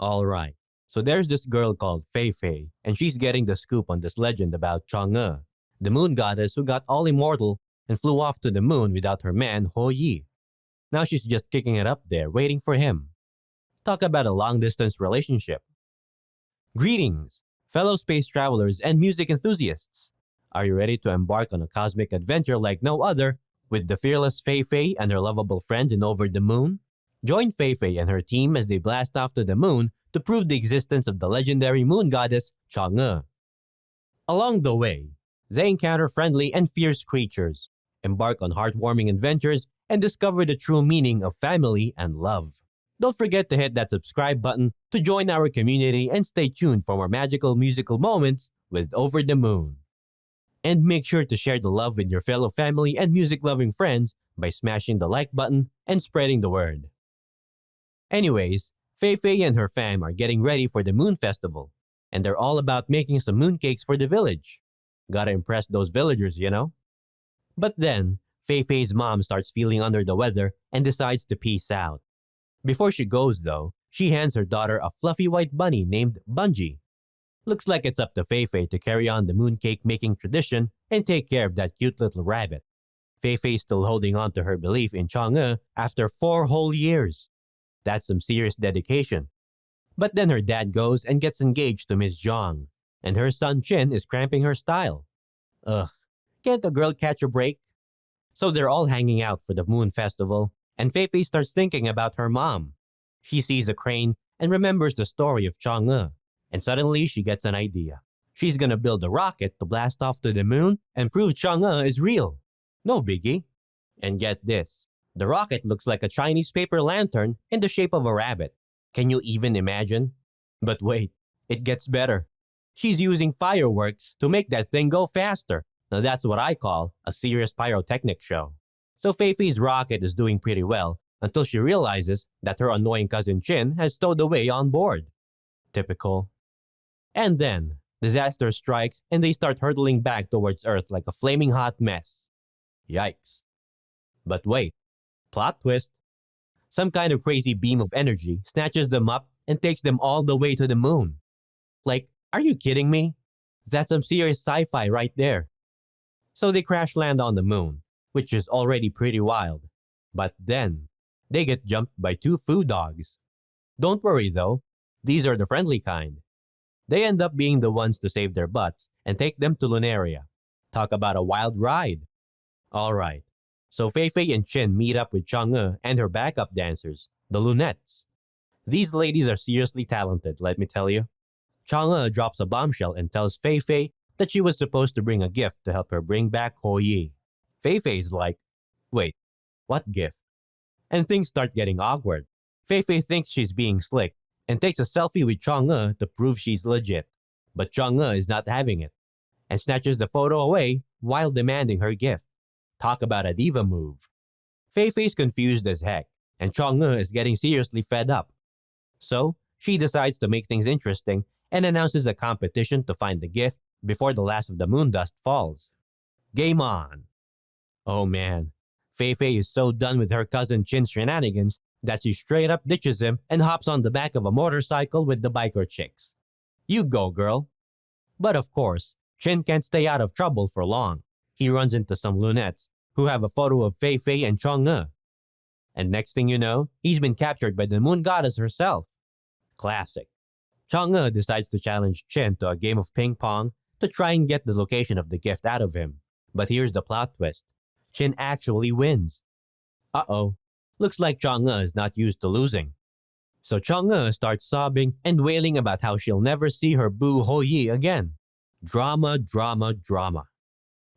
Alright, so there's this girl called Fei Fei, and she's getting the scoop on this legend about Chang'e, the moon goddess who got all immortal and flew off to the moon without her man Ho Yi. Now she's just kicking it up there, waiting for him. Talk about a long-distance relationship. Greetings, fellow space travelers and music enthusiasts. Are you ready to embark on a cosmic adventure like no other with the fearless Fei Fei and her lovable friends in Over the Moon? Join Fei Fei and her team as they blast off to the moon to prove the existence of the legendary moon goddess Chang'e. Along the way, they encounter friendly and fierce creatures, embark on heartwarming adventures, and discover the true meaning of family and love. Don't forget to hit that subscribe button to join our community and stay tuned for more magical musical moments with Over the Moon. And make sure to share the love with your fellow family and music-loving friends by smashing the like button and spreading the word. Anyways, Fei Fei and her fam are getting ready for the Moon Festival, and they're all about making some mooncakes for the village. Gotta impress those villagers, you know? But then, Fei Fei's mom starts feeling under the weather and decides to peace out. Before she goes, though, she hands her daughter a fluffy white bunny named Bungie. Looks like it's up to Fei Fei to carry on the mooncake making tradition and take care of that cute little rabbit. Fei Fei's still holding on to her belief in Chang'e after 4 whole years. That's some serious dedication. But then her dad goes and gets engaged to Miss Zhang, and her son Chin is cramping her style. Ugh, can't a girl catch a break? So they're all hanging out for the Moon Festival, and Fei Fei starts thinking about her mom. She sees a crane and remembers the story of Chang'e, and suddenly she gets an idea. She's gonna build a rocket to blast off to the moon and prove Chang'e is real. No biggie. And get this, the rocket looks like a Chinese paper lantern in the shape of a rabbit. Can you even imagine? But wait, it gets better. She's using fireworks to make that thing go faster. Now that's what I call a serious pyrotechnic show. So Fei Fei's rocket is doing pretty well until she realizes that her annoying cousin Chin has stowed away on board. Typical. And then, disaster strikes and they start hurtling back towards Earth like a flaming hot mess. Yikes. But wait, plot twist. Some kind of crazy beam of energy snatches them up and takes them all the way to the moon. Like, are you kidding me? That's some serious sci-fi right there. So they crash land on the moon, which is already pretty wild. But then, they get jumped by 2 food dogs. Don't worry though, these are the friendly kind. They end up being the ones to save their butts and take them to Lunaria. Talk about a wild ride. Alright, so Fei Fei and Chin meet up with Chang'e and her backup dancers, the Lunettes. These ladies are seriously talented, let me tell you. Chang'e drops a bombshell and tells Fei Fei that she was supposed to bring a gift to help her bring back Ho Yi. Fei Fei's like, wait, what gift? And things start getting awkward. Fei Fei thinks she's being slick and takes a selfie with Chang'e to prove she's legit. But Chang'e is not having it and snatches the photo away while demanding her gift. Talk about a diva move. Fei Fei's confused as heck, and Chang'e is getting seriously fed up. So, she decides to make things interesting and announces a competition to find the gift before the last of the moon dust falls. Game on! Oh man, Fei Fei is so done with her cousin Chin's shenanigans that she straight up ditches him and hops on the back of a motorcycle with the biker chicks. You go, girl. But of course, Chin can't stay out of trouble for long. He runs into some lunettes who have a photo of Fei Fei and Chang'e. And next thing you know, he's been captured by the moon goddess herself. Classic. Chang'e decides to challenge Chin to a game of ping pong to try and get the location of the gift out of him. But here's the plot twist. Chin actually wins. Uh-oh. Looks like Chang'e is not used to losing. So Chang'e starts sobbing and wailing about how she'll never see her boo Ho Yi again. Drama, drama, drama.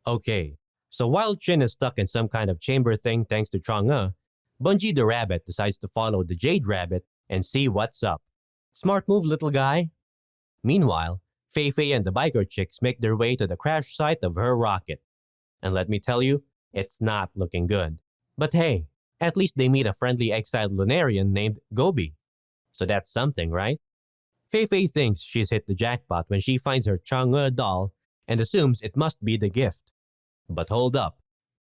Okay, so while Chin is stuck in some kind of chamber thing thanks to Chang'e, Bungie the rabbit decides to follow the Jade Rabbit and see what's up. Smart move, little guy. Meanwhile, Fei Fei and the biker chicks make their way to the crash site of her rocket. And let me tell you, it's not looking good. But hey, at least they meet a friendly exiled Lunarian named Gobi. So that's something, right? Fei Fei thinks she's hit the jackpot when she finds her Chang'e doll and assumes it must be the gift. But hold up.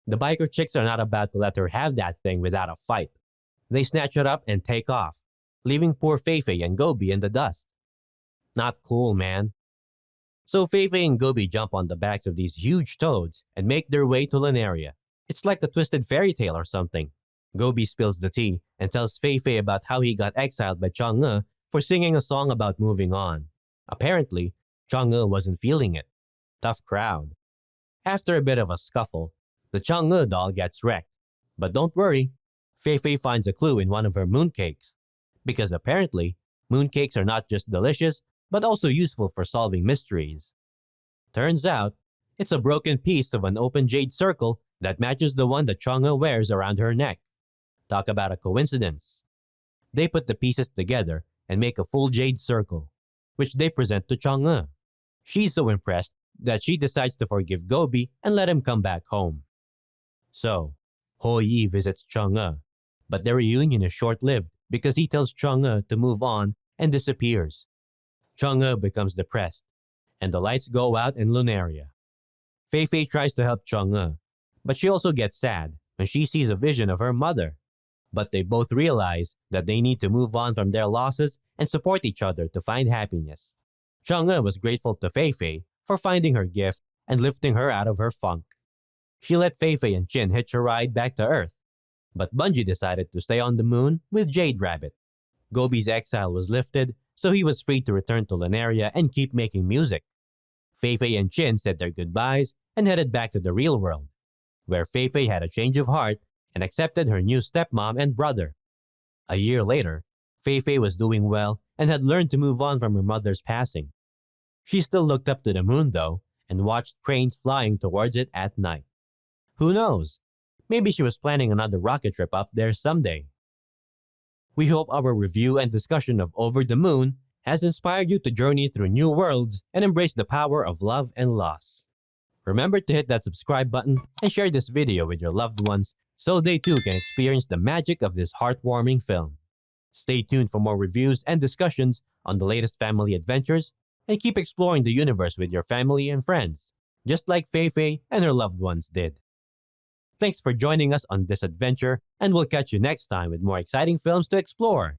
The biker chicks are not about to let her have that thing without a fight. They snatch it up and take off. leaving poor Fei Fei and Gobi in the dust. Not cool, man. So Fei Fei and Gobi jump on the backs of these huge toads and make their way to Lunaria. It's like a twisted fairy tale or something. Gobi spills the tea and tells Fei Fei about how he got exiled by Chang'e for singing a song about moving on. Apparently, Chang'e wasn't feeling it. Tough crowd. After a bit of a scuffle, the Chang'e doll gets wrecked. But don't worry, Fei Fei finds a clue in one of her mooncakes. Because apparently, mooncakes are not just delicious, but also useful for solving mysteries. Turns out, it's a broken piece of an open jade circle that matches the one that Chang'e wears around her neck. Talk about a coincidence. They put the pieces together and make a full jade circle, which they present to Chang'e. She's so impressed that she decides to forgive Gobi and let him come back home. So, Ho Yi visits Chang'e, but their reunion is short-lived because he tells Chang'e to move on and disappears. Chang'e becomes depressed, and the lights go out in Lunaria. Fei Fei tries to help Chang'e, but she also gets sad when she sees a vision of her mother. But they both realize that they need to move on from their losses and support each other to find happiness. Chang'e was grateful to Fei Fei for finding her gift and lifting her out of her funk. She let Fei Fei and Chin hitch a ride back to Earth, but Bungie decided to stay on the moon with Jade Rabbit. Gobi's exile was lifted, so he was free to return to Lunaria and keep making music. Fei Fei and Chin said their goodbyes and headed back to the real world, where Fei Fei had a change of heart and accepted her new stepmom and brother. A year later, Fei Fei was doing well and had learned to move on from her mother's passing. She still looked up to the moon, though, and watched cranes flying towards it at night. Who knows? Maybe she was planning another rocket trip up there someday. We hope our review and discussion of Over the Moon has inspired you to journey through new worlds and embrace the power of love and loss. Remember to hit that subscribe button and share this video with your loved ones so they too can experience the magic of this heartwarming film. Stay tuned for more reviews and discussions on the latest family adventures, and keep exploring the universe with your family and friends, just like Fei Fei and her loved ones did. Thanks for joining us on this adventure, and we'll catch you next time with more exciting films to explore.